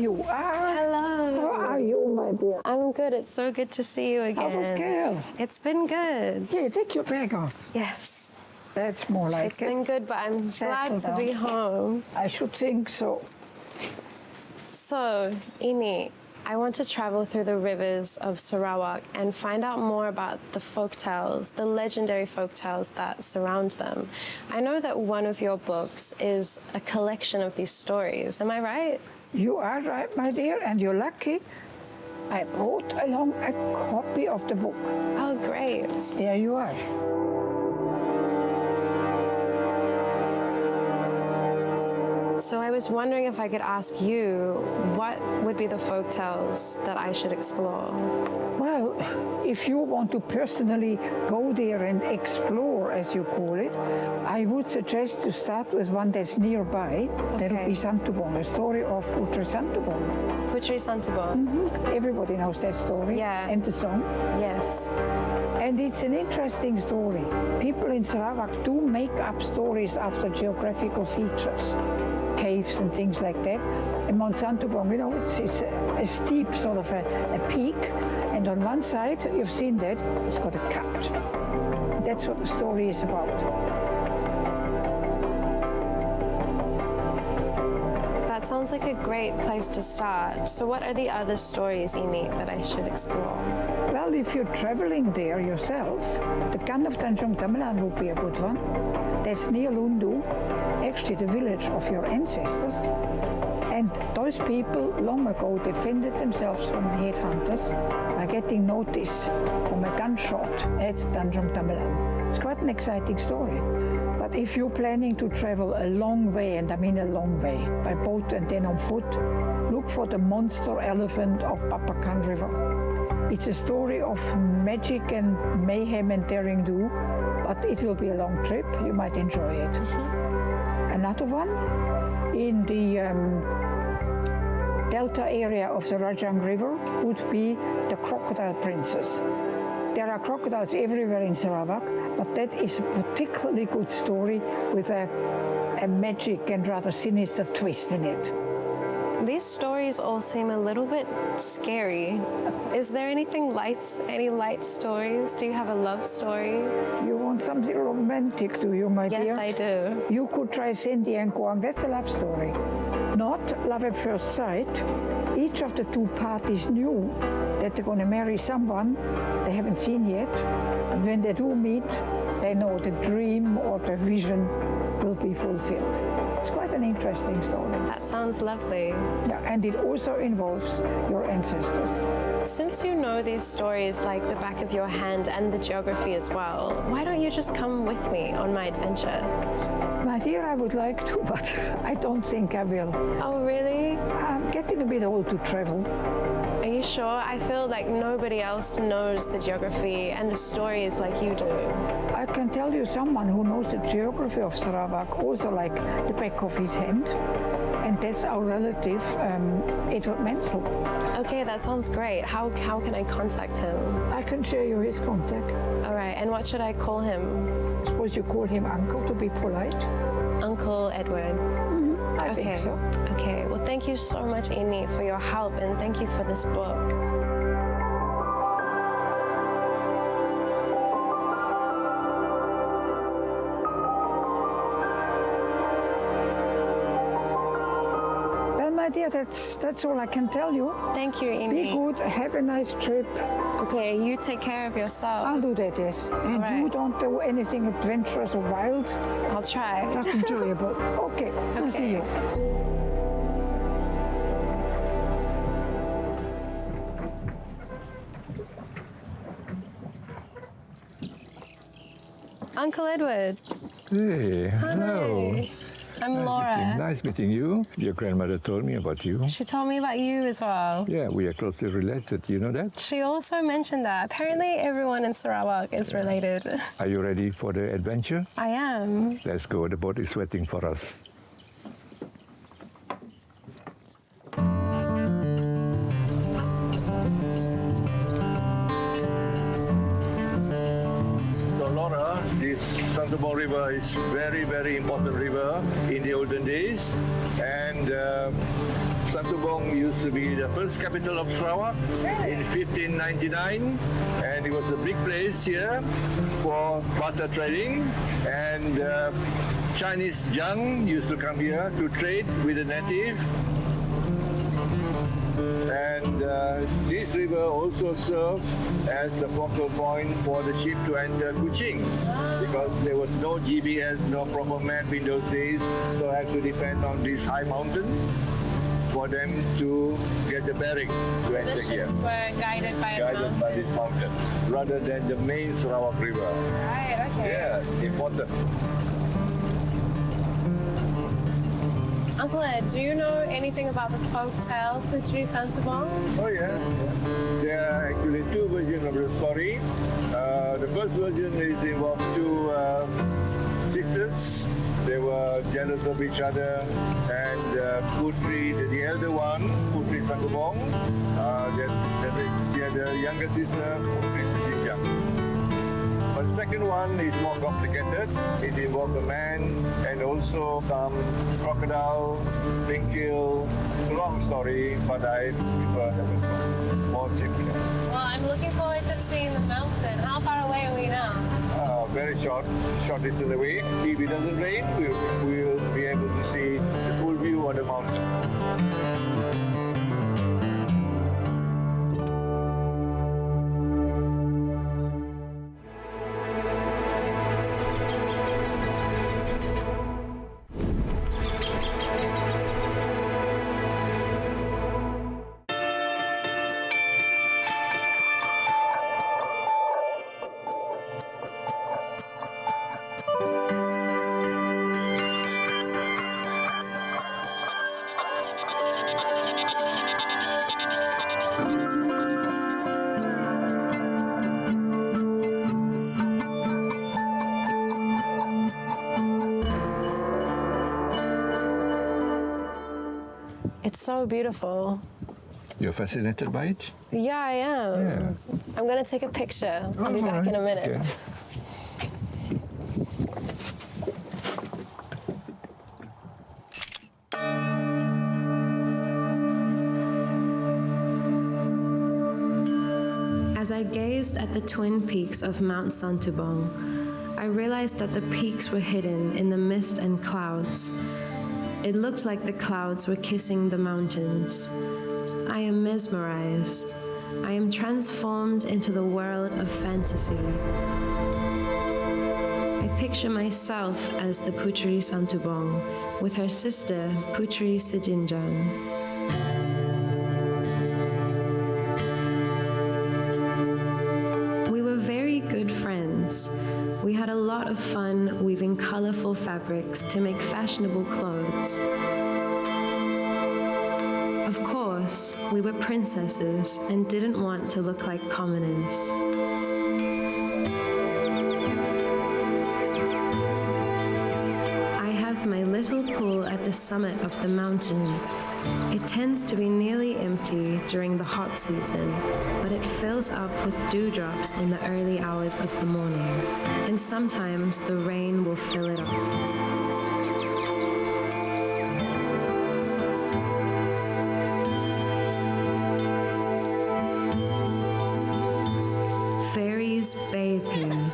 you? Hello. How are you, my dear? I'm good. It's so good to see you again. How was girl? It's been good. Yeah, take your bag off. Yes. That's more like It's been good, but I'm glad to be home. I should think so. So, Ini, I want to travel through the rivers of Sarawak and find out more about the folktales, the legendary folktales that surround them. I know that one of your books is a collection of these stories. Am I right? You are right, my dear, and you're lucky. I brought along a copy of the book. Oh, great. There you are. So I was wondering if I could ask you, what would be the folktales that I should explore? Well, if you want to personally go there and explore, as you call it, I would suggest to start with one that's nearby. That would be Santubong, the story of Putri Santubong. Putri Santubong. Everybody knows that story. Yeah. And the song. Yes. And it's an interesting story. People in Sarawak do make up stories after geographical features, caves and things like that. And Mount Santubong, you know, it's a steep sort of a peak. And on one side, you've seen that, it's got a cut. That's what the story is about. That sounds like a great place to start. So what are the other stories, Ini, that I should explore? Well, if you're traveling there yourself, the Khan of Tanjung Tamalan would be a good one. That's near Lundu, actually the village of your ancestors. And those people long ago defended themselves from the headhunters by getting notice from a gunshot at Tanjung Tamalan. It's quite an exciting story. But if you're planning to travel a long way, and I mean a long way, by boat and then on foot, look for the monster elephant of Papakan River. It's a story of magic and mayhem and daring do, but it will be a long trip. You might enjoy it. Another one, in the delta area of the Rajang River, would be the Crocodile Princess. There are crocodiles everywhere in Sarawak, but that is a particularly good story with a magic and rather sinister twist in it. These stories all seem a little bit scary. Is there anything light, any light stories? Do you have a love story? You want something romantic, do you, my dear? Yes, I do. You could try Cindy and Kwang. That's a love story. Not love at first sight. Each of the two parties knew that they're going to marry someone they haven't seen yet. And when they do meet, they know the dream or the vision will be fulfilled. It's quite an interesting story. That sounds lovely. Yeah, and it also involves your ancestors. Since you know these stories like the back of your hand and the geography as well, why don't you just come with me on my adventure? My dear, I would like to, but I don't think I will. Oh, really? I'm getting a bit old to travel. Are you sure? I feel like nobody else knows the geography and the stories like you do. I can tell you someone who knows the geography of Sarawak also like the back of his hand, and that's our relative, Edward Menzel. Okay, that sounds great. How can I contact him? I can share you his contact. All right, and what should I call him? I suppose you call him Uncle to be polite. Uncle Edward. I think so. Okay, well, thank you so much, Ini, for your help, and thank you for this book. Well, my dear, that's all I can tell you. Thank you, Ini. Be good, have a nice trip. Okay, you take care of yourself. I'll do that, yes. And right. you don't do anything adventurous or wild, I'll try. just enjoyable. Okay, we'll see you. Uncle Edward. Hey, hello. I'm Laura. Nice meeting you. Your grandmother told me about you. She told me about you as well. Yeah, we are closely related. You know that? She also mentioned that. Apparently everyone in Sarawak is related. Are you ready for the adventure? I am. Let's go. The boat is waiting for us. This Santubong River is very, very important river in the olden days, and Santubong used to be the first capital of Sarawak in 1599, and it was a big place here for barter trading, and Chinese Jiang used to come here to trade with the native. And this river also served as the focal point for the ship to enter Kuching, because there was no GPS, no proper map in those days, so I had to depend on this high mountain for them to get the bearing to So enter the here. ships were guided by a Guided mountain. by this mountain, rather than the main Sarawak River. Right, okay. Yeah, important. Uncle Ed, do you know anything about the folk tale Putri Santubong? Oh yeah. There are actually two versions of the story. The first version is involved two sisters. They were jealous of each other, and Putri, the elder one, Putri Santubong, the younger sister, Putri Sejinjang. But the second one is more complicated. It involves a man and also some crocodile being killed. It's a long story, but I prefer the first one, more simple. Well, I'm looking forward to seeing the mountain. How far away are we now? Very short distance away. If it doesn't rain, we'll be able to see the full view of the mountain. It's so beautiful. You're fascinated by it? Yeah, I am. Yeah. I'm going to take a picture. I'll be back in a minute. Yeah. As I gazed at the twin peaks of Mount Santubong, I realized that the peaks were hidden in the mist and clouds. It looked like the clouds were kissing the mountains. I am mesmerized. I am transformed into the world of fantasy. I picture myself as the Putri Santubong with her sister, Putri Sejinjang. We were very good friends. We had a lot of fun weaving colorful fabrics to make fashionable clothes. Of course, we were princesses and didn't want to look like commoners. I have my little pool at the summit of the mountain. It tends to be nearly empty during the hot season, but it fills up with dewdrops in the early hours of the morning, and sometimes the rain will fill it up. Fairies bathe here.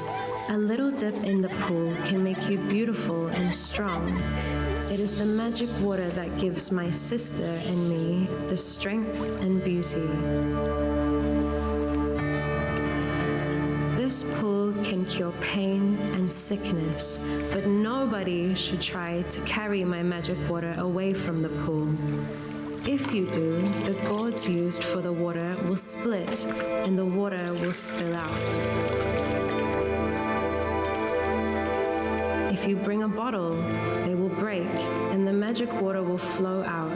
A little dip in the pool can make you beautiful and strong. It is the magic water that gives my sister and me the strength and beauty. This pool can cure pain and sickness, but nobody should try to carry my magic water away from the pool. If you do, the gourds used for the water will split and the water will spill out. If you bring a bottle, they will break and the magic water will flow out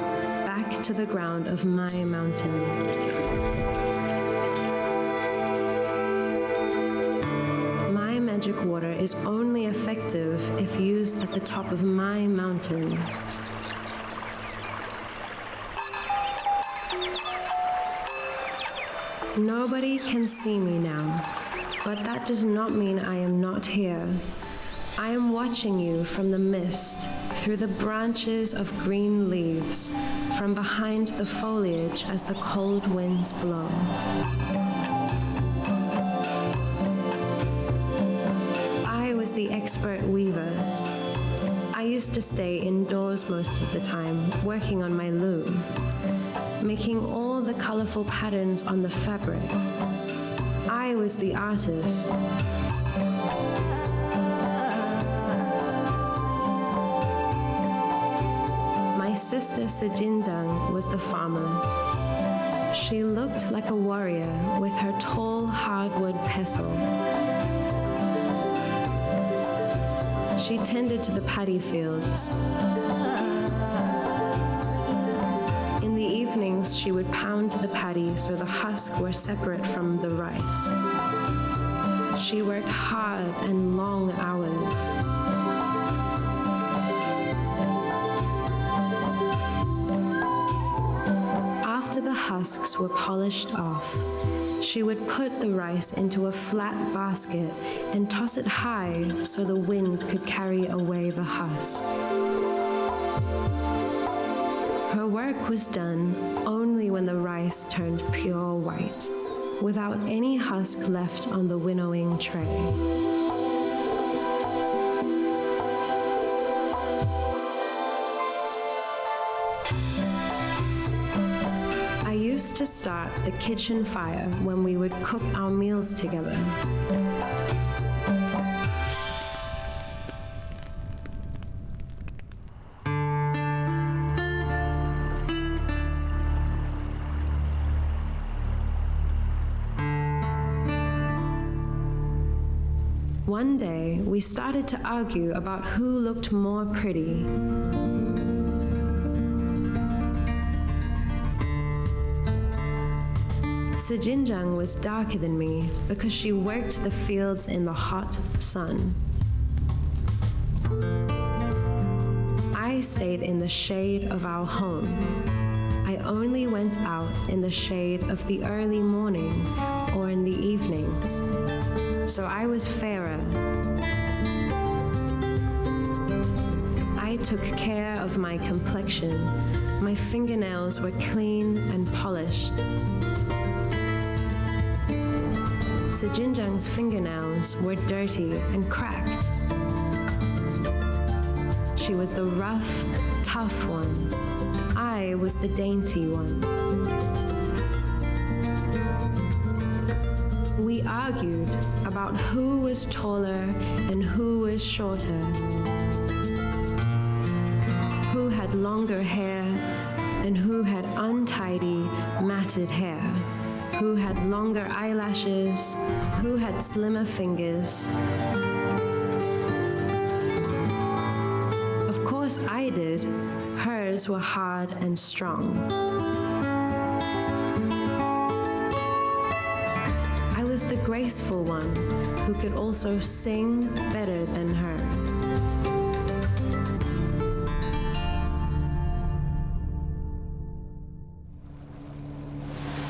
back to the ground of my mountain. My magic water is only effective if used at the top of my mountain. Nobody can see me now, but that does not mean I am not here. I am watching you from the mist, through the branches of green leaves, from behind the foliage as the cold winds blow. I was the expert weaver. I used to stay indoors most of the time, working on my loom, making all the colorful patterns on the fabric. I was the artist. My sister Sejinjang was the farmer. She looked like a warrior with her tall hardwood pestle. She tended to the paddy fields. In the evenings, she would pound the paddy so the husks were separate from the rice. She worked hard and long hours. After the husks were polished off, she would put the rice into a flat basket and toss it high so the wind could carry away the husk. Her work was done only when the rice turned pure white, without any husk left on the winnowing tray. I used to start the kitchen fire when we would cook our meals together. One day, we started to argue about who looked more pretty. Sejinjang was darker than me because she worked the fields in the hot sun. I stayed in the shade of our home. I only went out in the shade of the early morning or in the evenings. So I was fairer. I took care of my complexion. My fingernails were clean and polished. Sejinjang's fingernails were dirty and cracked. She was the rough, tough one. I was the dainty one. We argued about who was taller and who was shorter, who had longer hair and who had untidy, matted hair, who had longer eyelashes, who had slimmer fingers. Of course I did. Hers were hard and strong. I was the graceful one who could also sing better than her.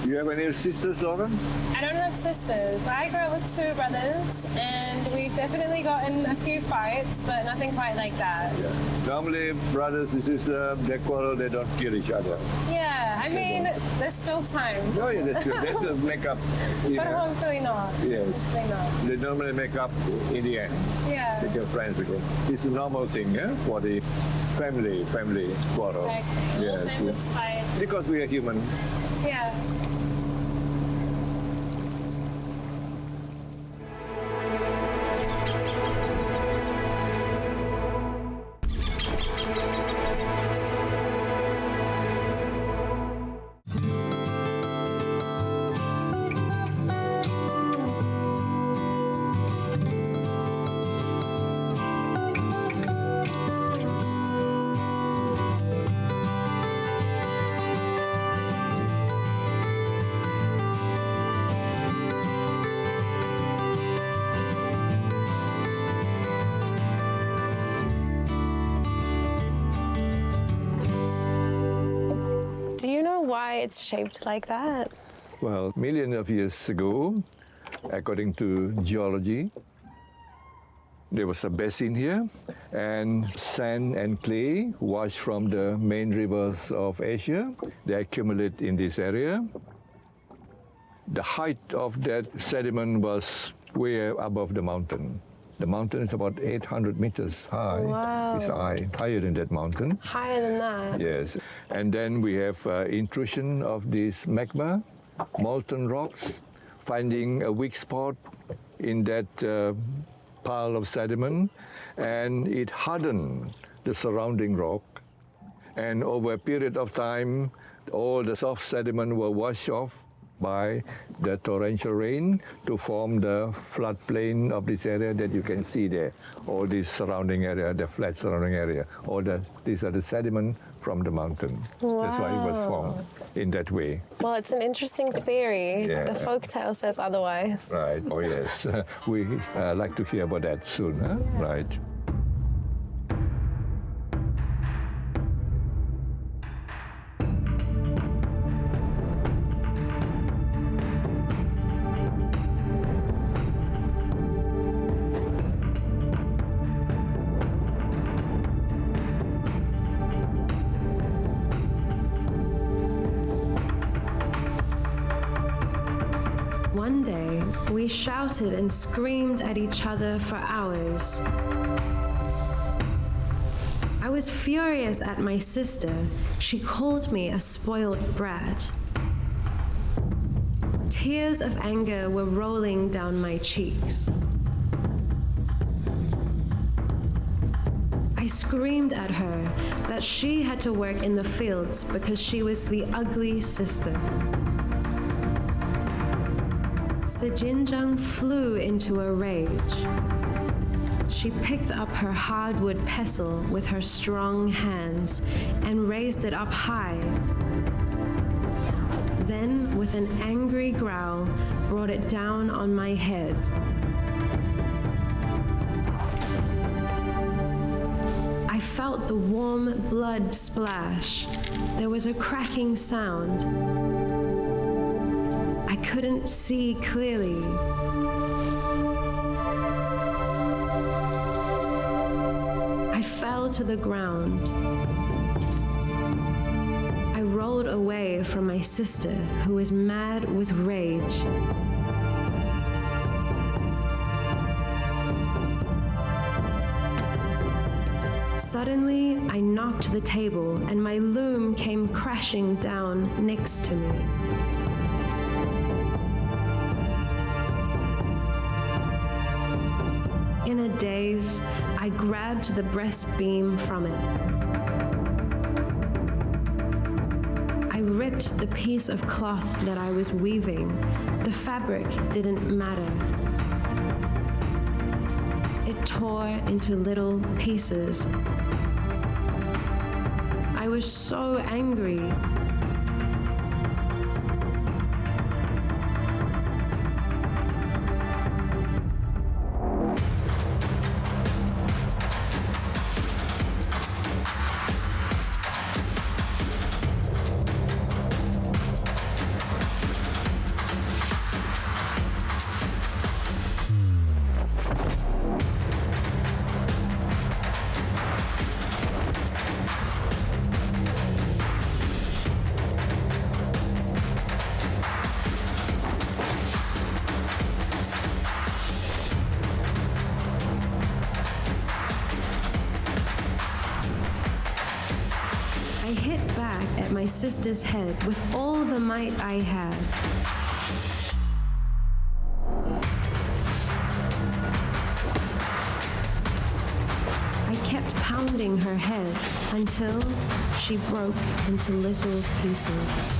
You have any sisters, Lauren? I don't have sisters. I grew up with two brothers, and we've definitely gotten a few fights, but nothing quite like that. Yeah. Normally, brothers and sisters, they quarrel, they don't kill each other. Yeah, I mean, there's still time. Oh, yeah, that's good. They just make up. But hopefully not. Yes. Hopefully not. They normally make up in the end. Yeah. Become friends again. It's a normal thing, yeah, for the family quarrel. Exactly. Yes. Family's fine. Because we are human. Yeah. Do you know why it's shaped like that? Well, millions of years ago, according to geology, There was a basin here, and sand and clay washed from the main rivers of Asia. They accumulate in this area. The height of that sediment was way above the mountain. The mountain is about 800 meters high. Wow. It's higher than that mountain. Higher than that. Yes. And then we have intrusion of this magma, molten rocks, finding a weak spot in that pile of sediment, and it hardened the surrounding rock. And over a period of time, all the soft sediment were washed off by the torrential rain to form the floodplain of this area that you can see there. All this surrounding area, the flat surrounding area, these are the sediment from the mountain. Wow. That's why it was formed in that way. Well, it's an interesting theory. Yeah. The folktale says otherwise. Right. Oh, yes. We like to hear about that soon, huh? Right. One day, we shouted and screamed at each other for hours. I was furious at my sister. She called me a spoiled brat. Tears of anger were rolling down my cheeks. I screamed at her that she had to work in the fields because she was the ugly sister. Sejinjang flew into a rage. She picked up her hardwood pestle with her strong hands and raised it up high. Then, with an angry growl, brought it down on my head. I felt the warm blood splash. There was a cracking sound. I couldn't see clearly. I fell to the ground. I rolled away from my sister, who was mad with rage. Suddenly, I knocked the table, and my loom came crashing down next to me. In a daze, I grabbed the breast beam from it. I ripped the piece of cloth that I was weaving. The fabric didn't matter. It tore into little pieces. I was so angry. I hit back at my sister's head with all the might I had. I kept pounding her head until she broke into little pieces.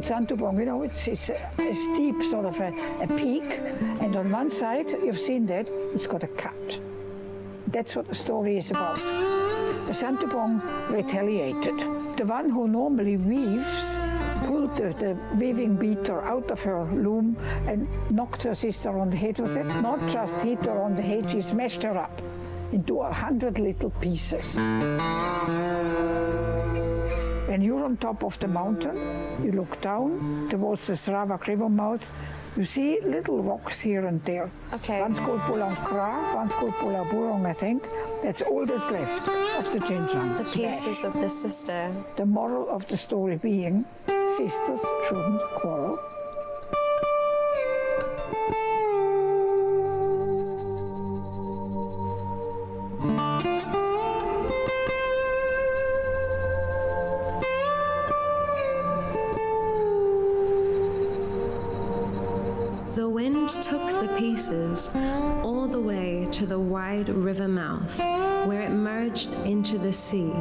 Santubong, you know, it's a steep sort of a peak, and on one side, you've seen that, it's got a cut. That's what the story is about. The Santubong retaliated. The one who normally weaves pulled the weaving beater out of her loom and knocked her sister on the head with it. Not just hit her on the head, she smashed her up into 100 little pieces. When you're on top of the mountain, you look down towards the Sarawak river mouth, you see little rocks here and there. Okay. One's called Pulau Kra, one's called Pulau Burong, I think. That's all that's left of the Sejinjang. The pieces of the sister. The moral of the story being, sisters shouldn't quarrel. The wind took the pieces all the way to the wide river mouth, where it merged into the sea.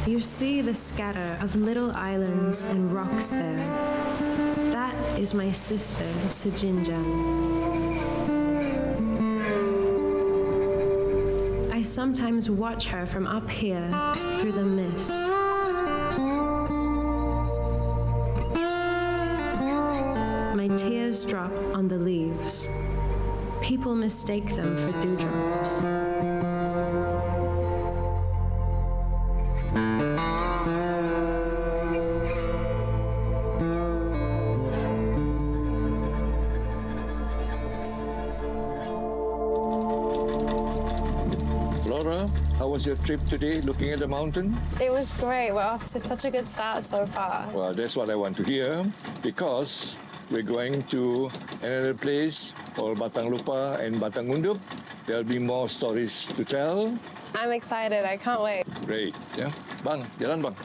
You see the scatter of little islands and rocks there. That is my sister, Sejinjang. I sometimes watch her from up here through the mist. My tears drop on the leaves. People mistake them for dewdrops. Laura, how was your trip today looking at the mountain? It was great. We're off to such a good start so far. Well, that's what I want to hear because we're going to another place called Batang Lupa and Batang Undup. There'll be more stories to tell. I'm excited. I can't wait. Great, yeah. Bang, jalan bang.